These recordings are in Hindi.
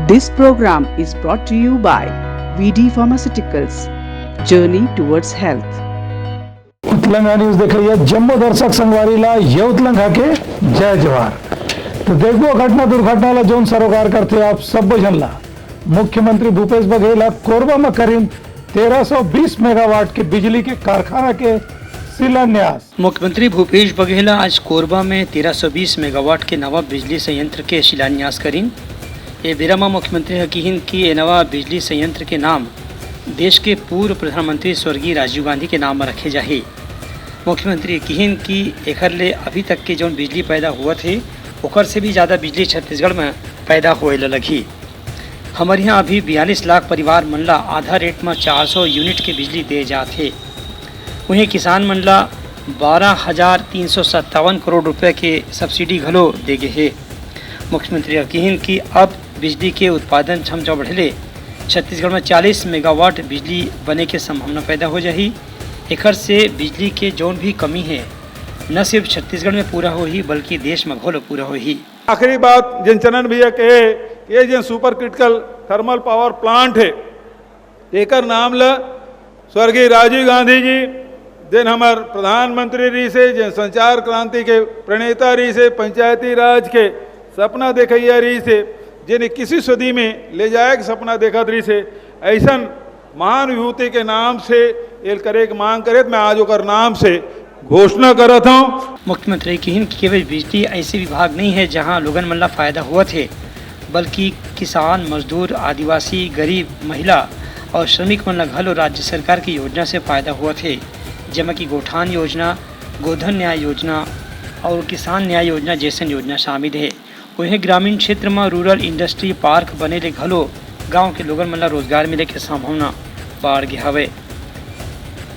This program is brought to you by VD Pharmaceuticals. Journey towards health. Utlanga news देख रही है। जम्मू दर्शक संगवारीला ये उतलंगा के जय जवाहर। तो देखो घटना दुर्घटना जोन सरोकार करते आप सब जनला मुख्यमंत्री भूपेश बघेल कोरबा में करीब 1320 मेगावाट के बिजली के कारखाना के शिलान्यास। मुख्यमंत्री भूपेश बघेल आज कोरबा में 1320 मेगावाट के नवा बिजली संयंत्र के शिलान्यास करीन। ये बेरामा मुख्यमंत्री हकीन की ये नवा बिजली संयंत्र के नाम देश के पूर्व प्रधानमंत्री स्वर्गीय राजीव गांधी के नाम में रखे जाहे। मुख्यमंत्री किहिन की एकर ले अभी तक के जो बिजली पैदा हुआ थे ओकर से भी ज़्यादा बिजली छत्तीसगढ़ में पैदा होए लगी। हमारे यहाँ अभी 42 लाख परिवार मनला आधा रेट में 400 यूनिट के बिजली दे जाते। वहीं किसान मनला 12,357 करोड़ रुपए के सब्सिडी घलो दे गए है। मुख्यमंत्री कहिन कि अब बिजली के उत्पादन क्षमता बढ़ले छत्तीसगढ़ में 40 मेगावाट बिजली बने के संभावना पैदा हो जाही। एकर से बिजली के जौन भी कमी है न सिर्फ छत्तीसगढ़ में पूरा हो ही बल्कि देश में घोल पूरा हो ही। आखिरी बात जिन चनन भैया कहे ये जिन super critical thermal power plant है एकर नाम ल स्वर्गीय राजीव गांधी जी जिन हमार प्रधानमंत्री रही से जिन संचार क्रांति के प्रणेता रही से पंचायती राज के सपना देखैया रही से जिन 21वीं सदी में ले जाए के सपना देखा रही से ऐसा महान विभूति के नाम से एल करे की मांग करे मैं आज ओकर नाम से घोषणा करता हूँ। मुख्यमंत्री कहिन कि केवल बिजली ऐसे विभाग नहीं है जहाँ लोगन मन ला फायदा हुआ थे बल्कि किसान मजदूर आदिवासी गरीब महिला और श्रमिक मन ला घलो राज्य सरकार की योजना से फायदा हुआ थे जिसमें कि गोठान योजना गोधन न्याय योजना और किसान न्याय योजना जैसे योजना शामिल है। वहीं ग्रामीण क्षेत्र में रूरल इंडस्ट्री पार्क बने ले घलो गांव के लोगन मन ला रोजगार मिले के संभावना बढ़ गया हवे।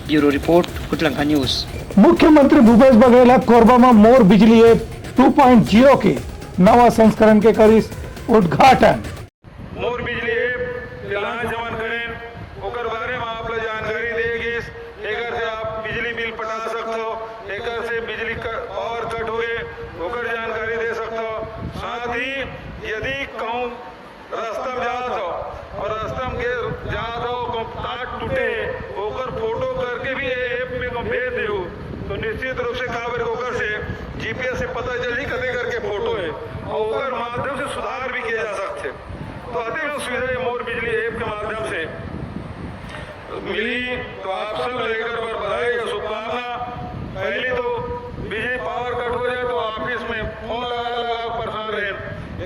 Bureau report Utlanga news. मुख्यमंत्री भूपेश बघेल कोरबा में मोर बिजली ऐप 2.0 के नवा संस्करण के करी उद्घाटन। मोर बिजली ऐप लॉन्च जवन करें ओकर बारे में आप ला जानकारी देगी। एकर से आप बिजली बिल पटा सकते हो, एकर से बिजली और कट हुए ओकर जानकारी दे सकते हो। साथ ही यदि कहूँ रास्ता में जात हो और रास्ता में जात हो को तार टूटे ओकर फोटो करके भी ऐप में को भेज दे तो निश्चित रूप से काबर ओकर से जीपीएस से पता चली कते करके फोटो है और ओकर माध्यम से सुधार भी किया जा सकते। तो अति सुविधा मोर बिजली ऐप के माध्यम से मिली। तो आप सब लेकर पर बधाई और शुभकामना। पहले तो बिजली पावर कट हो जाए तो ऑफिस में फोन लगा परेशान रहे,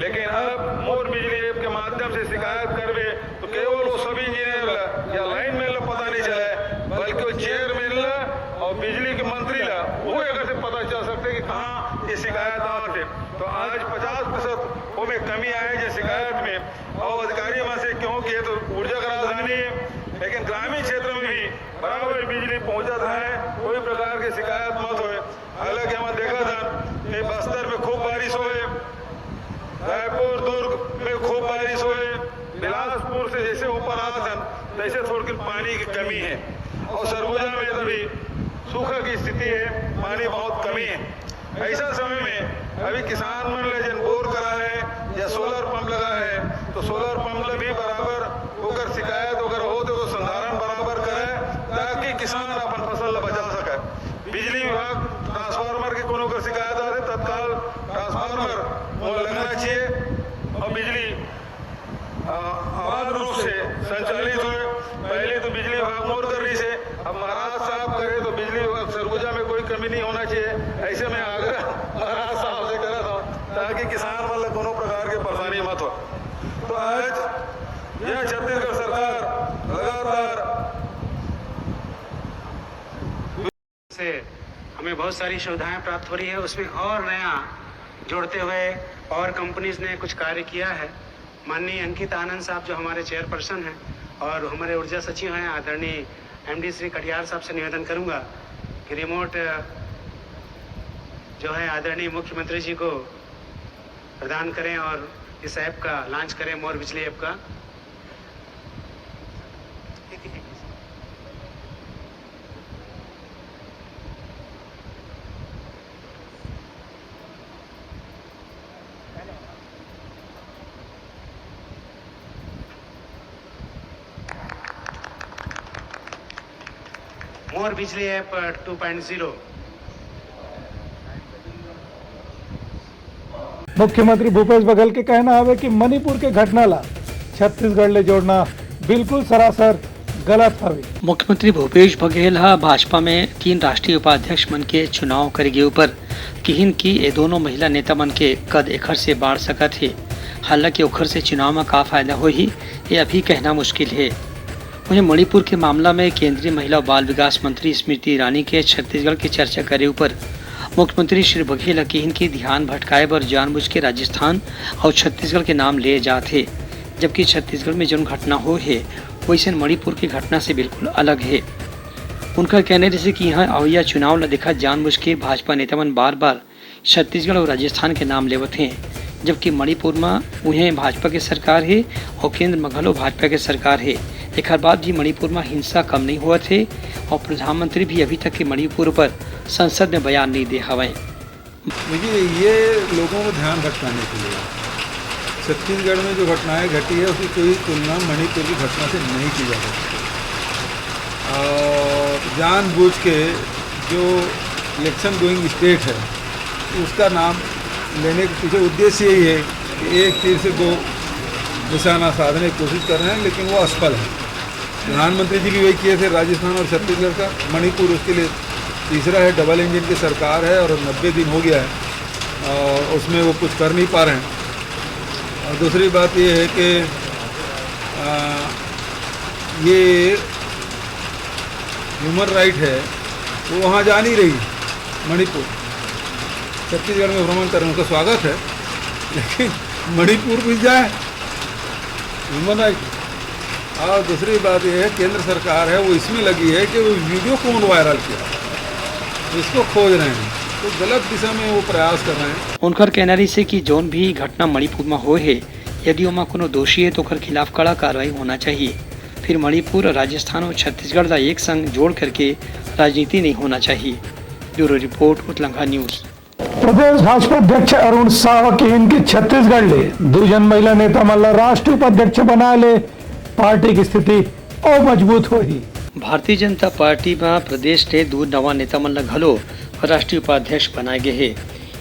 लेकिन अब मोर बिजली ऐप के माध्यम से शिकायत करवे तो केवल वो सभी इंजीनियर या लाइन मैन पता नहीं चले बल्कि वो चेयरमैन ला और बिजली के मंत्री ला वो अगर से पता चल सकते कि कहाँ ये शिकायत आते है। तो आज 50% वो में कमी आए जो शिकायत में और अधिकारी वहाँ से क्यों किए तो ऊर्जा का राजधानी है लेकिन ग्रामीण क्षेत्र में भी बराबर बिजली पहुँचता है, कोई प्रकार की शिकायत मत हो। हालांकि हमें देखा था कि बस्तर में खूब बारिश हुए, रायपुर दुर्ग में खूब बारिश हुए, बिलासपुर से जैसे ऊपर आता तैसे थोड़ी पानी की कमी है और सरगुजा में अभी सूखा की स्थिति है, पानी बहुत कमी है। ऐसा समय में अभी किसान मन जन बोर करा है या सोलर पंप लगा है तो सोलर पंप भी बराबर होकर शिकायत अगर हो तो संधारण बराबर करे ताकि किसान अपन फसल बचा सके। बिजली विभाग ट्रांसफार्मर के कोनो कर शिकायत आते तत्काल ट्रांसफार्मर वो लगना चाहिए और बिजली अबाध रूप से संचालित हुए। पहले तो बिजली विभाग मोर कर रही से अब महाराज साहब करे तो बिजली विभाग सरगुजा में कोई कमी नहीं होना चाहिए। ऐसे में आग्रह महाराज साहब से करा था ताकि किसान मतलब कोनो प्रकार की परेशानी मत हो। तो आज यह छत्तीसगढ़ सरकार लगातार से हमें बहुत सारी सुविधाएं प्राप्त हो रही है, उसमें और नया जोड़ते हुए और कंपनीज ने कुछ कार्य किया है। माननीय अंकित आनंद साहब जो हमारे चेयरपर्सन हैं और हमारे ऊर्जा सचिव हैं आदरणीय एमडी श्री कटियार साहब से निवेदन करूंगा कि रिमोट जो है आदरणीय मुख्यमंत्री जी को प्रदान करें और इस ऐप का लॉन्च करें, मोर बिजली ऐप का। मोर बिजली ऐप 2.0। मुख्यमंत्री भूपेश बघेल के कहना है कि मणिपुर के घटना ला छत्तीसगढ़ ले जोड़ना बिल्कुल सरासर गलत हवे। मुख्यमंत्री भूपेश बघेल भाजपा में 3 राष्ट्रीय उपाध्यक्ष मन के चुनाव करेगे ऊपर किहिन की ये दोनों महिला नेता मन के कद एखर से बाढ़ सकत है। हालांकि ओखर से चुनाव में का फायदा हो ही ये अभी कहना मुश्किल है। वहीं मणिपुर के मामला में केंद्रीय महिला और बाल विकास मंत्री स्मृति ईरानी के छत्तीसगढ़ की चर्चा करे ऊपर मुख्यमंत्री श्री बघेल किहिन की ध्यान भटकाए पर जानबूझ के राजस्थान और छत्तीसगढ़ के नाम ले जाते, जबकि छत्तीसगढ़ में जो घटना हो है वैसे मणिपुर की घटना से बिल्कुल अलग है। उनका कहने जैसे कि यहाँ अवैया चुनाव न देखा जानबूझ के भाजपा नेता मन बार बार छत्तीसगढ़ और राजस्थान के नाम लेवत हैं, जबकि मणिपुर में उन्हें भाजपा की सरकार है और केंद्र में घलो भाजपा की सरकार है। एक बाद भी मणिपुर में हिंसा कम नहीं हुआ थे और प्रधानमंत्री भी अभी तक के मणिपुर पर संसद में बयान नहीं दे हवे। देखिए, ये लोगों को ध्यान भटकाने के लिए छत्तीसगढ़ में जो घटनाएं घटी है उसकी कोई तुलना मणिपुर की घटना से नहीं की जा सकती। और जानबूझ के जो इलेक्शन गोइंग स्टेट है उसका नाम लेने के पीछे उद्देश्य यही है कि एक तीर से 2 निशाना साधने की कोशिश कर रहे हैं, लेकिन वो असफल है। प्रधानमंत्री जी भी वही किए थे राजस्थान और छत्तीसगढ़ का। मणिपुर उसके लिए तीसरा है, डबल इंजन की सरकार है और 90 दिन हो गया है और उसमें वो कुछ कर नहीं पा रहे हैं। और दूसरी बात ये है कि ये ह्यूमन राइट है वो वहाँ जा नहीं रही। मणिपुर छत्तीसगढ़ में भ्रमण करने उनका स्वागत है, लेकिन मणिपुर भी जाए ह्यूमन राइट। और दूसरी बात यह है केंद्र सरकार है वो इसमें लगी है कि वो वीडियो कौन वायरल किया इसको खोज रहे हैं, तो गलत दिशा में वो प्रयास कर रहे हैं। उनकर कहना रही से कि जौन भी घटना मणिपुर में हो है यदि वहाँ कोनो दोषी है तो ओकर खिलाफ कड़ा कार्रवाई होना चाहिए। फिर मणिपुर, राजस्थान और छत्तीसगढ़ का एक संग जोड़ करके राजनीति नहीं होना चाहिए। Bureau report, Utlanga news. प्रदेश भाजपा अध्यक्ष अरुण साव की इनकी छत्तीसगढ़ ले 2 जन महिला नेता मल्ला राष्ट्रीय उपाध्यक्ष बना ले पार्टी की स्थिति और मजबूत होगी। भारतीय जनता पार्टी में प्रदेश के 2 नवा नेता मन ला घलो राष्ट्रीय उपाध्यक्ष बनाए गए हैं।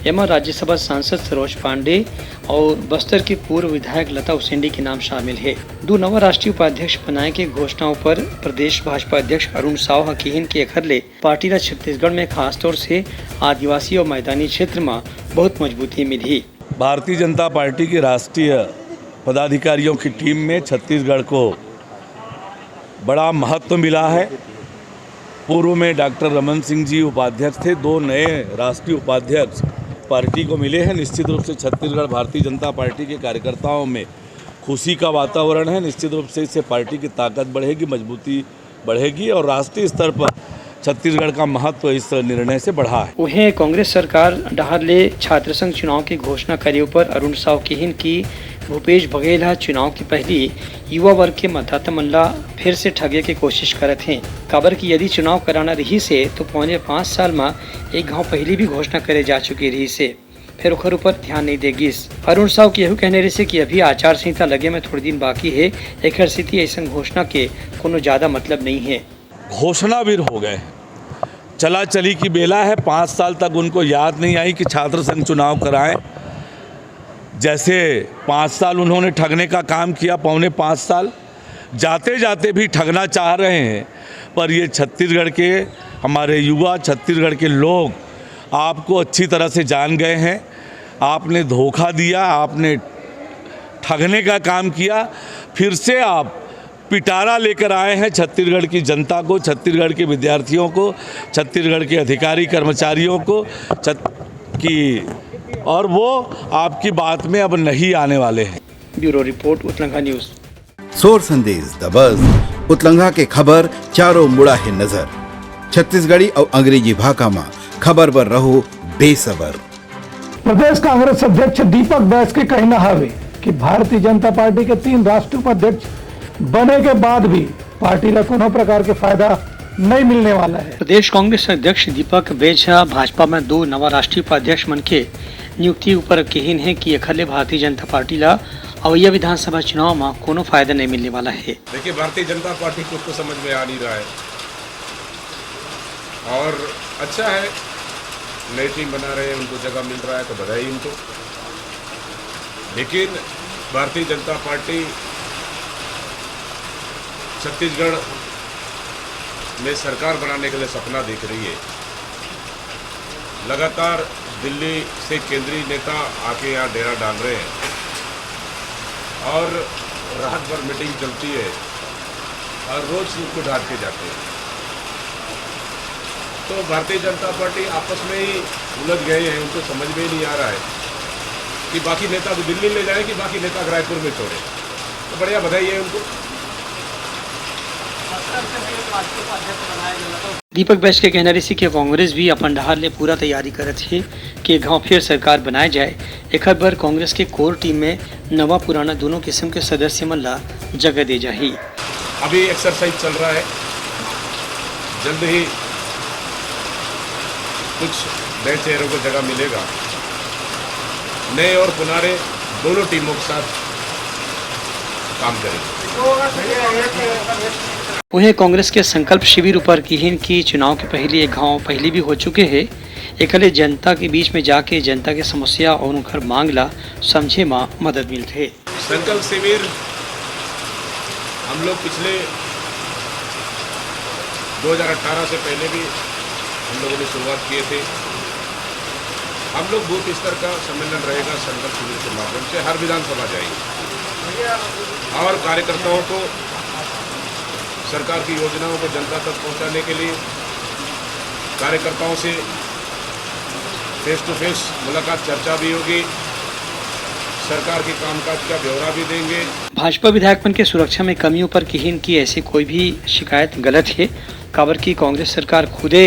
एमा राज्यसभा सांसद सरोज पांडे और बस्तर के पूर्व विधायक लता उसेंडी के नाम शामिल है। 2 नवा राष्ट्रीय उपाध्यक्ष बनाए के घोषणाओं पर प्रदेश भाजपा अध्यक्ष अरुण साव हकीन के अखरले पार्टी ला छत्तीसगढ़ में खासतौर से आदिवासी और मैदानी क्षेत्र में बहुत मजबूती मिली। भारतीय जनता पार्टी के राष्ट्रीय पदाधिकारियों की टीम में छत्तीसगढ़ को बड़ा महत्व मिला है। पूर्व में डॉक्टर रमन सिंह जी उपाध्यक्ष थे, 2 नए राष्ट्रीय उपाध्यक्ष पार्टी को मिले हैं। निश्चित रूप से छत्तीसगढ़ भारतीय जनता पार्टी के कार्यकर्ताओं में खुशी का वातावरण है। निश्चित रूप से इससे पार्टी की ताकत बढ़ेगी, मजबूती बढ़ेगी और राष्ट्रीय स्तर पर छत्तीसगढ़ का महत्व इस निर्णय से बढ़ा है। वहीं कांग्रेस सरकार डहार ले छात्र संघ चुनाव की घोषणा करे पर अरुण साव किहिन की भूपेश बघेल चुनाव की पहली युवा वर्ग के मतदाता मन ला फिर से ठगे की कोशिश करत हैं। काबर की यदि चुनाव कराना रही से तो पौने 5 साल में एक गांव पहले भी घोषणा करे जा चुकी रही से फिर ओखर ऊपर ध्यान नहीं देगी। अरुण साव के यह कहने रही से कि अभी आचार संहिता लगे में थोड़ी दिन बाकी है, एक स्थिति ऐसा घोषणा के कोनो ज्यादा मतलब नहीं है। घोषणावीर हो गए, चला चली की बेला है। 5 साल तक उनको याद नहीं आई कि छात्र संघ चुनाव कराएं। जैसे 5 साल उन्होंने ठगने का काम किया, पौने 5 साल जाते जाते भी ठगना चाह रहे हैं। पर ये छत्तीसगढ़ के हमारे युवा, छत्तीसगढ़ के लोग आपको अच्छी तरह से जान गए हैं। आपने धोखा दिया, आपने ठगने का काम किया, फिर से आप पिटारा लेकर आए हैं छत्तीसगढ़ की जनता को, छत्तीसगढ़ के विद्यार्थियों को, छत्तीसगढ़ के अधिकारी कर्मचारियों को और वो आपकी बात में अब नहीं आने वाले हैं। Bureau report, Utlanga news. सोर संदेश द बज़ उतलंघा के खबर चारों मुड़ा है नजर। छत्तीसगढ़ी और अंग्रेजी भाषा में खबर पर रहो बेसबर। प्रदेश कांग्रेस अध्यक्ष दीपक बैस के कहना है कि भारतीय जनता पार्टी के 3 राष्ट्रीय उपाध्यक्ष बने के बाद भी पार्टी का कोनो प्रकार के फायदा नहीं मिलने वाला है। प्रदेश कांग्रेस अध्यक्ष दीपक बैस भाजपा में 2 नवा राष्ट्रीय उपाध्यक्ष मन के नियुक्ति ऊपर कहन है कि अखले भारतीय जनता पार्टी ला अवैया विधानसभा चुनाव में कोनो फायदा नहीं मिलने वाला है। देखिए, भारतीय जनता पार्टी को तो समझ में आ नहीं रहा है और अच्छा है, नई टीम बना रहे हैं, उनको जगह मिल रहा है तो बधाई उनको। लेकिन भारतीय जनता पार्टी छत्तीसगढ़ में सरकार बनाने के लिए सपना देख रही है। लगातार दिल्ली से केंद्रीय नेता आके यहाँ डेरा डाल रहे हैं और रात भर मीटिंग चलती है और रोज उनको डांट के जाते हैं। तो भारतीय जनता पार्टी आपस में ही उलझ गए हैं, उनको समझ में ही नहीं आ रहा है कि बाकी नेता को दिल्ली ले जाए कि बाकी नेता रायपुर में छोड़े। तो बढ़िया बधाई है उनको। दीपक बैस के कहना रही कि कांग्रेस भी अपन ढहार ले पूरा तैयारी करत है कि गांव फिर सरकार बनाए जाए। एक बार कांग्रेस के कोर टीम में नवा पुराना दोनों किस्म के सदस्य मन ला जगह दे जाही। अभी एक्सरसाइज चल रहा है, जल्द ही कुछ नए चेहरों को जगह मिलेगा। नए और पुराने दोनों टीमों के साथ काम करेंगे। उन्हें कांग्रेस के संकल्प शिविर ऊपर किहिन की चुनाव के पहले एक गाँव पहले भी हो चुके हैं। एकले जनता के बीच में जाके जनता की समस्या और उनकर मांग ला समझे माँ मदद मिलते। संकल्प शिविर हम लोग पिछले 2018 से पहले भी हम लोगों ने शुरुआत किए थे। हम लोग बूथ स्तर का सम्मेलन रहेगा संकल्प शिविर के माध्यम से, हर विधानसभा जाएंगे और कार्यकर्ताओं को सरकार की योजनाओं को जनता तक पहुंचाने के लिए कार्यकर्ताओं से फेस टू फेस मुलाकात, चर्चा भी होगी, सरकार के कामकाज का ब्यौरा भी देंगे। भाजपा विधायकपन के सुरक्षा में कमियों पर किहिन की ऐसी कोई भी शिकायत गलत है। काबर की कांग्रेस सरकार खुदे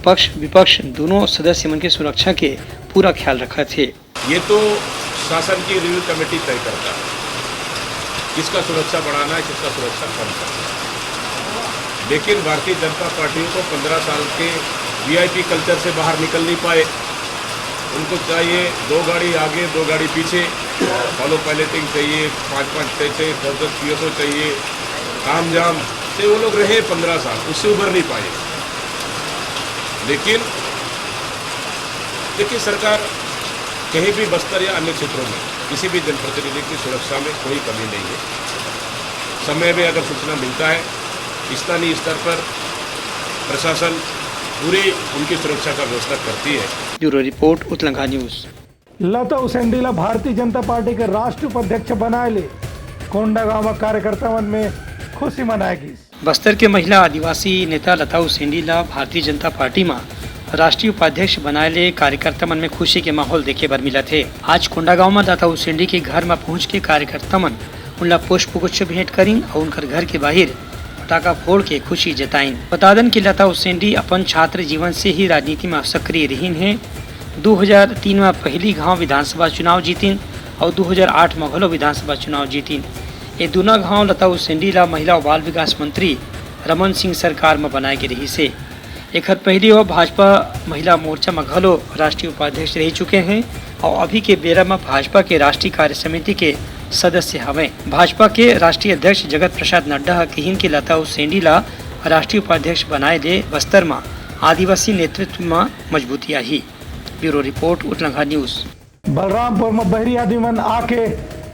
पक्ष विपक्ष दोनों सदस्य मन के सुरक्षा के पूरा ख्याल रखा थे। ये तो शासन की रिव्यू कमेटी तय करता है किसका सुरक्षा बढ़ाना है, किसका सुरक्षा कम करना है। लेकिन भारतीय जनता पार्टी को 15 साल के वीआईपी कल्चर से बाहर निकल नहीं पाए। उनको चाहिए 2 गाड़ी आगे 2 गाड़ी पीछे, फॉलो पायलटिंग चाहिए, 5-5 पैसे 10-10 PSO चाहिए, काम जाम से वो लोग रहे 15 साल, उससे उभर नहीं पाए। लेकिन देखिए, सरकार कहीं भी बस्तर या अन्य क्षेत्रों में किसी भी जनप्रतिनिधि की सुरक्षा में कोई कमी नहीं है। समय में अगर सूचना मिलता है, स्थानीय स्तर पर प्रशासन पूरी उनकी सुरक्षा का व्यवस्था करती है। Bureau report Utlanga news. Lata उसेंडीला भारतीय जनता पार्टी के राष्ट्रीय उपाध्यक्ष बनाए ले कोंडागांव कार्यकर्ता मन में खुशी मनाएगी। बस्तर के महिला आदिवासी नेता लता उसेंडीला भारतीय जनता पार्टी में राष्ट्रीय उपाध्यक्ष बनाए ले कार्यकर्ता मन में खुशी के माहौल देखे बर मिला थे। आज कोंडागांव में लता उसेंडी के घर में पहुंच के कार्यकर्ता मन उनला पुष्प गुच्छ भेंट करी और उनकर घर के बाहर पटाखा फोड़ के खुशी जताइन। बता दें कि लता उसेंडी अपन छात्र जीवन से ही राजनीति में सक्रिय रही हैं। 2003 में पहली गांव विधानसभा चुनाव जीतिन और 2008 में घलो विधानसभा चुनाव जीतिन। ये दोनों गांव लता उसेंडी ला महिला और बाल विकास मंत्री रमन सिंह सरकार में बनाए के रही से। एक पहले वो भाजपा महिला मोर्चा में घलो राष्ट्रीय उपाध्यक्ष रह चुके हैं और अभी के बेरा में भाजपा के राष्ट्रीय कार्य समिति के सदस्य हवे। भाजपा के राष्ट्रीय अध्यक्ष जगत प्रसाद नड्डा कहिन के लता उसेंडी ला राष्ट्रीय उपाध्यक्ष बनाए ले बस्तर में आदिवासी नेतृत्व में मजबूती आई। Bureau report Utlanga news. Balrampur में बहरी आदमी मन आके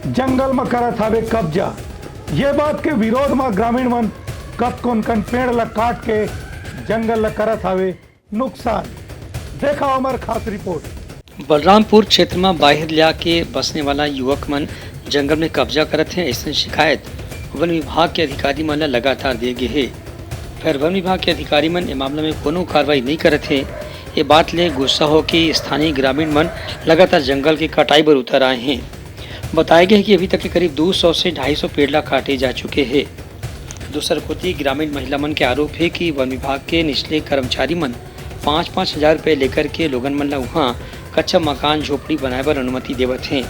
जंगल में करत हवे कब्जा। ये बात के विरोध में ग्रामीण मन कतकोन कन पेड़ ला काट के जंगल ला करत हवे नुकसान। देखा हमार खास रिपोर्ट। बलरामपुर क्षेत्र में बाहर लिया के बसने वाला युवक मन जंगल में कब्जा करत हैं, ऐसी शिकायत वन विभाग के अधिकारी मन लगातार दे गए है। फिर वन विभाग के अधिकारी मन इस मामले में कोनो कार्रवाई नहीं करत है। ये बात ले गुस्सा हो कि स्थानीय ग्रामीण मन लगातार जंगल की कटाई पर उतर आए हैं। बताया गया है कि अभी तक के करीब 200 से 250 पेड़ ला काटे जा चुके हैं। दूसर कोती ग्रामीण महिला मन के आरोप है कि वन विभाग के निचले कर्मचारी मन 5-5 हजार रुपये लेकर के लोगन मन ला वहाँ कच्चा मकान झोपड़ी बनाए पर अनुमति देवत हैं,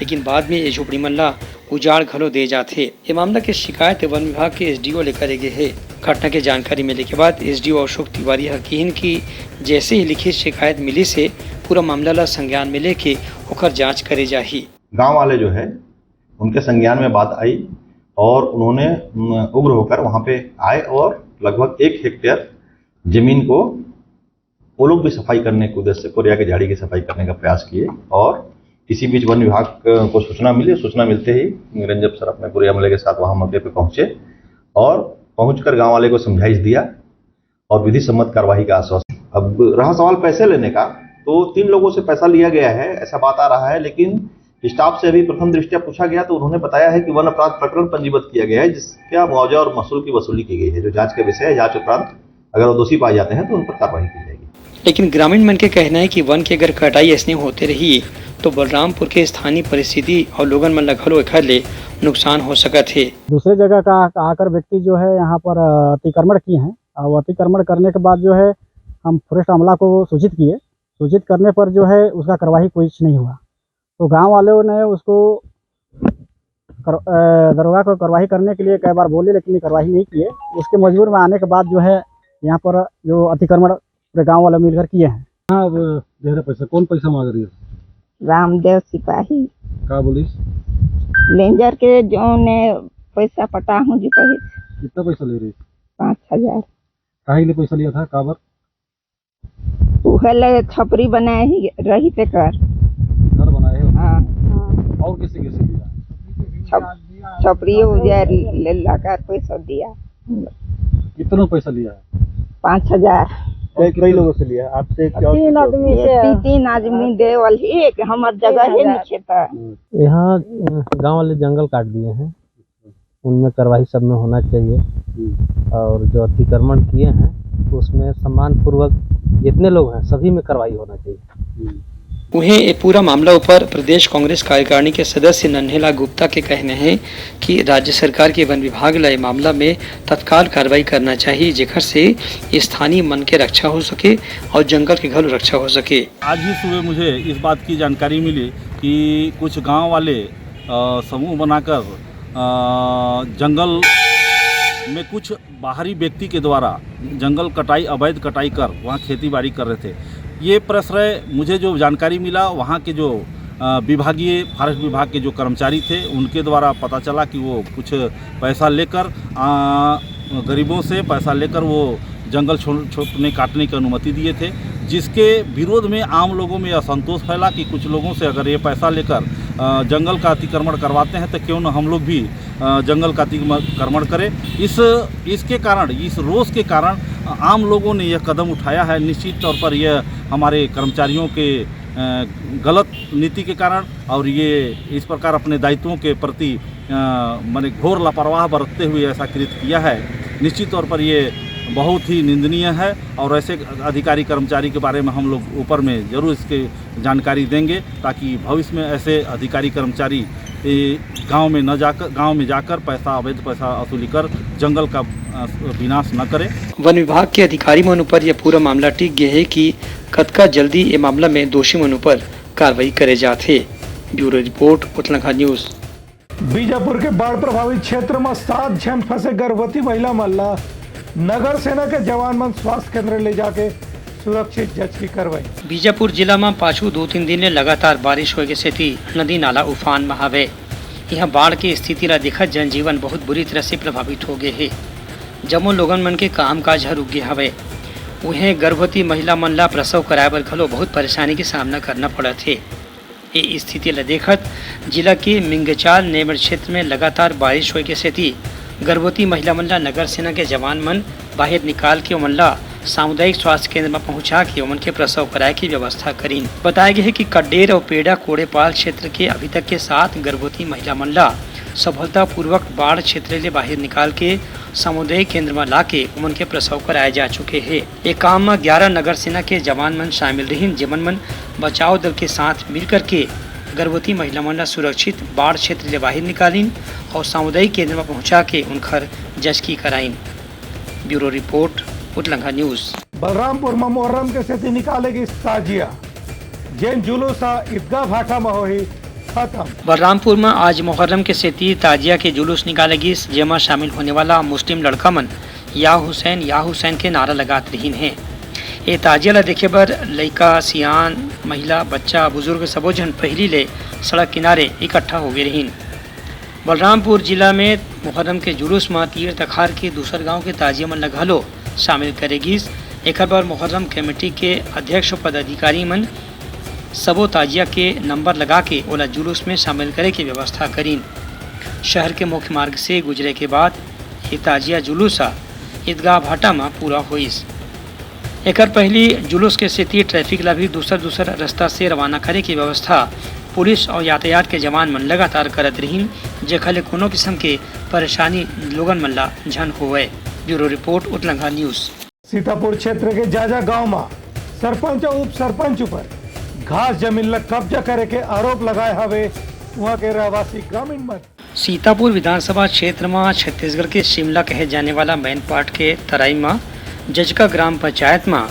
लेकिन बाद में ये झोपड़ी मन ला उजाड़ घलो दे जाते। ये मामला की शिकायत वन विभाग के SDO लेकर गए है। घटना की जानकारी मिलने के बाद SDO अशोक तिवारी हकीन की जैसे ही लिखित शिकायत मिली से पूरा मामला ला संज्ञान में लेके ओकर जांच करे जाही। गांव वाले जो है उनके संज्ञान में बात आई और उन्होंने उग्र होकर वहां पे आए और लगभग 1 हेक्टेयर जमीन को वो लोग भी सफाई करने के उद्देश्य से कोरिया की झाड़ी की सफाई करने का प्रयास किए और इसी बीच वन विभाग को सूचना मिली। सूचना मिलते ही रेंज अफसर अपने पूरे अमले के साथ वहां मौके पे पहुंचे और पहुंचकर गांव वाले को समझाइश दिया और विधि सम्मत कार्रवाई का आश्वासन। अब रहा सवाल पैसे लेने का, तो 3 लोगों से पैसा लिया गया है ऐसा बात आ रहा है, लेकिन स्टाफ से अभी प्रथम दृष्टया पूछा गया तो उन्होंने बताया है कि वन अपराध प्रकरण पंजीबद्ध किया गया है जिसका मुआवजा और महसूल की वसूली की गई है। जो जांच का विषय है, जांच उपरांत अगर वो दोषी पाए जाते हैं तो उन पर कार्रवाई की जाएगी। लेकिन ग्रामीण मन के कहना है कि वन की अगर कटाई ऐसे होते रही तो बलरामपुर के स्थानीय परिस्थिति और लोगन मन घलो एखर ले नुकसान हो सकत है। दूसरे जगह का आकर व्यक्ति जो है यहाँ पर अतिक्रमण किए हैं और अतिक्रमण करने के बाद जो है हम फॉरेस्ट अमला को सूचित किए। सूचित करने पर जो है उसका कार्रवाई कुछ नहीं हुआ, तो गांव वालों ने उसको दरोगा को कार्रवाई करने के लिए कई बार बोले लेकिन कार्रवाई नहीं किए। उसके मजबूर में आने के बाद जो है यहाँ पर जो अतिक्रमण पूरे गाँव वाले मिलकर किए हैं। हाँ, ज़्यादा पैसा कौन पैसा मांग रही है? रामदेव सिपाही का बोलिस लेंजर के जो ने पैसा पटा हूँ जी कही। कितना पैसा ले रही? 5000। काहे लिए पैसा लिया था? काबर? उहले छपरी बनाए ही रही ते कर घर बनाए हो? हाँ। और किसी लिया? छपरी उजार ले लगा पैसा दिया। कितना पैसा लिया है? 5000। कई लोगों से लिया? आपसे? 3 आदमी से। 3 आदमी देवल एक हमार जगह है नीचे था। यहाँ गांव वाले जंगल काट दिए हैं, उनमें कार्रवाई सब में होना चाहिए और जो अतिक्रमण किए हैं उसमें सम्मान पूर्वक जितने लोग हैं सभी में कार्रवाई होना चाहिए। उन्हें ये पूरा मामला ऊपर प्रदेश कांग्रेस कार्यकारिणी के सदस्य नन्हेला गुप्ता के कहने हैं कि राज्य सरकार के वन विभाग ला मामला में तत्काल कार्रवाई करना चाहिए जेकर से स्थानीय मन के रक्षा हो सके और जंगल के घर रक्षा हो सके। आज ही सुबह मुझे इस बात की जानकारी मिली कि कुछ गांव वाले समूह बनाकर जंगल में कुछ बाहरी व्यक्ति के द्वारा जंगल कटाई, अवैध कटाई कर वहाँ खेती बाड़ी कर रहे थे। ये प्रश्रय मुझे जो जानकारी मिला वहाँ के जो विभागीय फॉरेस्ट विभाग के जो कर्मचारी थे उनके द्वारा पता चला कि वो कुछ पैसा लेकर गरीबों से पैसा लेकर वो जंगल छोड़ने काटने की अनुमति दिए थे, जिसके विरोध में आम लोगों में असंतोष फैला कि कुछ लोगों से अगर ये पैसा लेकर जंगल का अतिक्रमण करवाते हैं तो क्यों न हम लोग भी जंगल का अतिक्रमण करें। इसके कारण, इस रोष के कारण आम लोगों ने यह कदम उठाया है। निश्चित तौर पर यह हमारे कर्मचारियों के गलत नीति के कारण और ये इस प्रकार अपने दायित्वों के प्रति माने घोर लापरवाह बरतते हुए ऐसा कृत्य किया है। निश्चित तौर पर ये बहुत ही निंदनीय है और ऐसे अधिकारी कर्मचारी के बारे में हम लोग ऊपर में जरूर इसके जानकारी देंगे ताकि भविष्य में ऐसे अधिकारी कर्मचारी गांव में जाकर पैसा, अवैध पैसा वसूली कर जंगल का विनाश न करें। वन विभाग के अधिकारी मन पर यह पूरा मामला टिक गया है कि कतका जल्दी ये मामला में दोषी मन पर कार्रवाई करे जाते। Bureau report Utlanga news. Bijapur के बाढ़ प्रभावित क्षेत्र में 7 जन फंसे गर्भवती महिला मल्ला नगर सेना के जवान मन स्वास्थ्य केंद्र ले जाके सुरक्षित जांच की करवाई। बीजापुर जिला में पाछू 2-3 दिन ने लगातार बारिश होने से नदी नाला उफान में हवे। यहाँ बाढ़ की स्थिति ला देखत जनजीवन बहुत बुरी तरह से प्रभावित हो गए है। जमो लोगन मन के काम काज ह रुक गए हवे। उन्हें गर्भवती महिला मन ला प्रसव कराए बर घलो बहुत परेशानी के सामना करना पड़त है। ये स्थिति ला देखत जिला के मिंगचाल नेमर क्षेत्र में लगातार बारिश होने से गर्भवती महिला मन ला नगर सेना के जवान मन बाहर निकाल के उमन ला सामुदायिक स्वास्थ्य केंद्र में पहुंचा के उमन के प्रसव कराए की व्यवस्था करीन। बताया गया है कि कड्डेर और पेड़ा कोड़ेपाल क्षेत्र के अभी तक के 7 गर्भवती महिला मन ला सफलतापूर्वक बाढ़ क्षेत्र से बाहर निकाल के सामुदायिक केंद्र में ला के उमन के प्रसव कराए जा चुके हैं। ये काम में 11 नगर सेना के जवान मन शामिल रही, जिमन मन बचाव दल के साथ मिलकर के गर्भवती महिला मन सुरक्षित बाढ़ क्षेत्र से बाहर निकालीन और सामुदायिक केंद्र में पहुंचा के उनकर जचकी कराइन। Bureau report Utlanga news. Balrampur में मुहर्रम के सेती निकालेगी ताजिया, जैन जुलूस ईदगाह भाटा में होही खत्म। बलरामपुर में आज मुहर्रम के सेती ताजिया के जुलूस निकालेगी, जेमा शामिल होने वाला मुस्लिम लड़का मन या हुसैन के नारा लगात रही हैं। ये ताजिया ला देखे बर लड़का, सियान, महिला, बच्चा, बुजुर्ग सबो जन पहली ले सड़क किनारे इकट्ठा हो गए रहीन। बलरामपुर जिला में मुहर्रम के जुलूस में तीर तखार के दूसर गांव के ताजिया मन घलो शामिल करेगी। एक बार मुहर्रम कमेटी के अध्यक्ष पदाधिकारी मन सबो ताजिया के नंबर लगा के ओला जुलूस में शामिल करे की व्यवस्था करीन। शहर के मुख्य मार्ग से गुजरे के बाद ये ताजिया जुलूसा ईदगाह भाटा में पूरा होइस। एक पहली जुलूस के स्थिति ट्रैफिक ला भी दूसरा रास्ता से रवाना करे की व्यवस्था पुलिस और यातायात के जवान मन लगातार करत रहीन, जेखले कोनो किस्म के परेशानी लोगन मन ला झन होवे। Bureau report Utlanga news. Sitapur क्षेत्र के जाजा गांव में सरपंच और उप सरपंच पर घास जमीन ला कब्जा करे के आरोप लगाए हवे वहाँ के रहवासी ग्रामीण मन। सीतापुर विधानसभा क्षेत्र में छत्तीसगढ़ के शिमला कहे जाने वाला मैनपाट के तराई में जजका ग्राम पंचायत में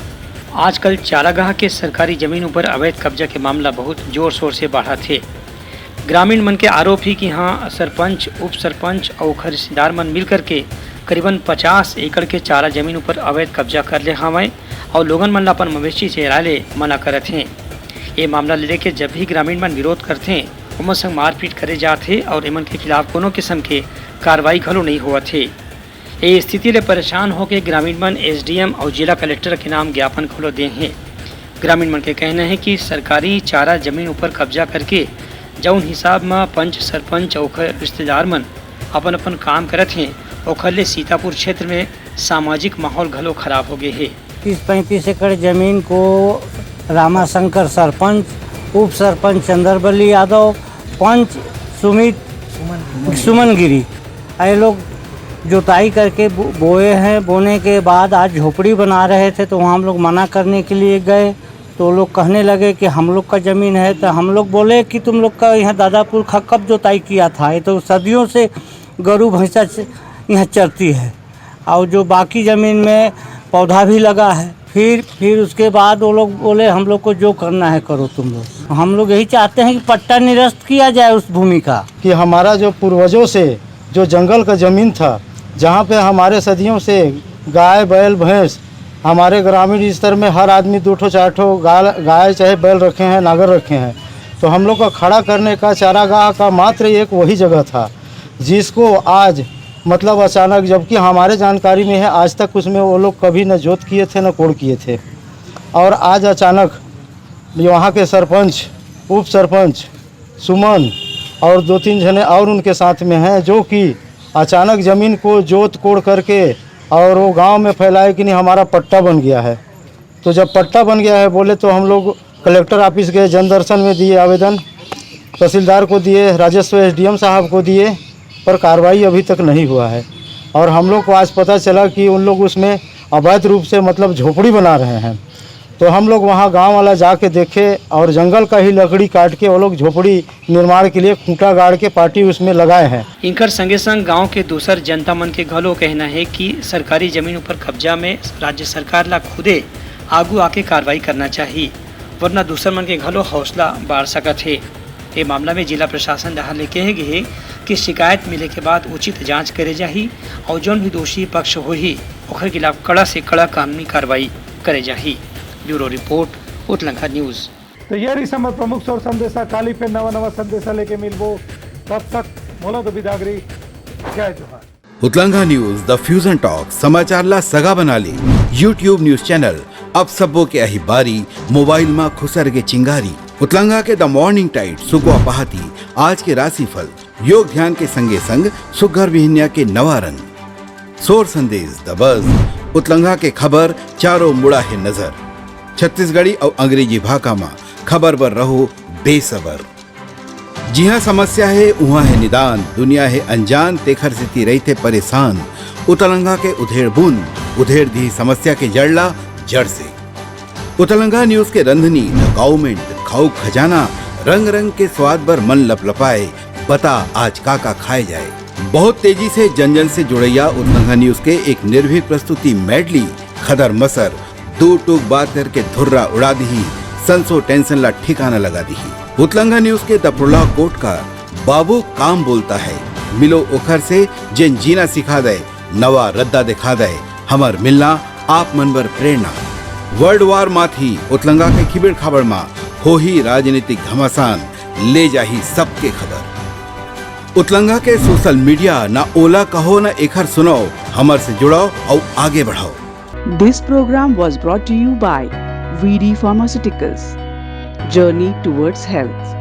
आजकल चारागाह के सरकारी जमीनों पर अवैध कब्जा के मामला बहुत जोर शोर से बढ़ा थे। ग्रामीण मन के आरोप ही कि यहाँ सरपंच उप सरपंच और खरीदार मन मिलकर के करीबन 50 एकड़ के चारा जमीनों पर अवैध कब्जा कर ले हमें और लोगन मन अपन मवेशी चेरा ले मना करत हैं। ये मामला लेके जब भी ग्रामीण मन विरोध करते हैं उमन संग मारपीट करे जाते और इमन के खिलाफ कोनो किस्म के कार्रवाई घलो नहीं हुआ थे। ये स्थिति ले परेशान होकर ग्रामीण मन एसडीएम और जिला कलेक्टर के नाम ज्ञापन खोलो दे हैं। ग्रामीण मन के कहना है कि सरकारी चारा जमीन ऊपर कब्जा करके जौन हिसाब में पंच सरपंच और रिश्तेदार मन अपन अपन काम करत हैं ओखले सीतापुर क्षेत्र में सामाजिक माहौल घलो खराब हो गए है। 30-35 एकड़ जमीन को रामाशंकर सरपंच, उप सरपंच चंद्रबली यादव, पंच सुमन गिरी ये लोग जुताई करके बोए हैं। बोने के बाद आज झोपड़ी बना रहे थे तो वहाँ हम लोग मना करने के लिए गए तो लोग कहने लगे कि हम लोग का ज़मीन है। तो हम लोग बोले कि तुम लोग का यहाँ दादापुर कब जुताई किया था, ये तो सदियों से गरू भैंसा यहाँ चरती है और जो बाकी ज़मीन में पौधा भी लगा है। फिर उसके बाद वो लोग बोले हम लोग को जो करना है करो तुम लोग। हम लोग यही चाहते हैं कि पट्टा निरस्त किया जाए उस भूमि का, कि हमारा जो पूर्वजों से जो जंगल का ज़मीन था जहाँ पे हमारे सदियों से गाय बैल भैंस हमारे ग्रामीण स्तर में हर आदमी 2-4 गाय चाहे बैल रखे हैं, नागर रखे हैं, तो हम लोग का खड़ा करने का चारागाह का मात्र एक वही जगह था जिसको आज मतलब अचानक, जबकि हमारे जानकारी में है आज तक उसमें वो लोग कभी न जोत किए थे न कोड़ किए थे, और आज अचानक वहाँ के सरपंच उप सरपंच सुमन और 2-3 जने और उनके साथ में हैं जो कि अचानक ज़मीन को जोत कोड़ करके और वो गांव में फैलाए कि नहीं हमारा पट्टा बन गया है। तो जब पट्टा बन गया है बोले तो हम लोग कलेक्टर ऑफिस गए, जनदर्शन में दिए आवेदन, तहसीलदार को दिए, राजस्व एसडीएम साहब को दिए, पर कार्रवाई अभी तक नहीं हुआ है। और हम लोग को आज पता चला कि उन लोग उसमें अवैध रूप से मतलब झोपड़ी बना रहे हैं। तो हम लोग वहाँ गांव वाला जाके देखे और जंगल का ही लकड़ी काट के वो लोग झोपड़ी निर्माण के लिए खूंटा गाड़ के पार्टी उसमें लगाए हैं। इनकर संगे संग गांव के दूसर जनता मन के घलो कहना है कि सरकारी जमीनों पर कब्जा में राज्य सरकार ला खुदे आगू आके कार्रवाई करना चाहिए, वरना दूसर मन के घलो हौसला बाढ़ सकत है। ये मामला में जिला प्रशासन दहा लेके है गए कि शिकायत मिले के बाद उचित जाँच करे जाही और जौन भी दोषी पक्ष हो ही ओकर खिलाफ कड़ा से कड़ा कानूनी कार्रवाई करे जाही। Bureau report Utlanga news. तो ये रही समय प्रमुख स्वर संदेशा, काली पे नवा संदेशा लेके मिलबो, तब तक बोलो तो बिदागरी, जय जोहार। उतलंघा न्यूज द फ्यूजन टॉक समाचार ला सगा बना ली। यूट्यूब न्यूज चैनल अब सबो के अही बारी मोबाइल में खुसर के चिंगारी। उतलंघा के द मॉर्निंग टाइट सुगवा पहाती, आज के राशिफल, योग ध्यान के संगे संग सुघर विहिन्या के नवा रंग, सोर संदेश द बज, उतलंघा के खबर चारों मुड़ा है नजर, छत्तीसगढ़ी और अंग्रेजी भाषा में खबर पर रहो बेसबर। जी हाँ, समस्या है वहाँ है निदान, दुनिया है अनजान तेखर से रहते परेशान। उतलंघा के उधेड़ बुन उधेड़ दी समस्या के जड़ला जड़ से। उतलंघा न्यूज के रंधनी द गवर्नमेंट खाऊ खजाना, रंग रंग के स्वाद पर मन लपलपाए, बता आज का खाए जाए। बहुत तेजी से जन जन से जुड़ैया उतलंघा न्यूज के एक निर्भीक प्रस्तुति मेडली खदर मसर दो टूक बात करके धुर्रा उड़ा दी, संसो टेंशन ला ठिकाना लगा दी। उतलंघा न्यूज के दपुरला कोट का बाबू काम बोलता है, मिलो ओखर से जिन जीना सिखा दे, नवा रद्दा दिखा दे, हमर मिलना आप मनबर प्रेरणा। वर्ल्ड वार माथी उतलंघा के खिबड़ खबर मा हो ही राजनीतिक घमासान, ले जाही सबके खबर। उतलंघा के सोशल मीडिया ना ओला कहो ना एखर सुनाओ, हमर से जुड़ाओ और आगे बढ़ाओ। This program was brought to you by VD Pharmaceuticals. Journey towards health.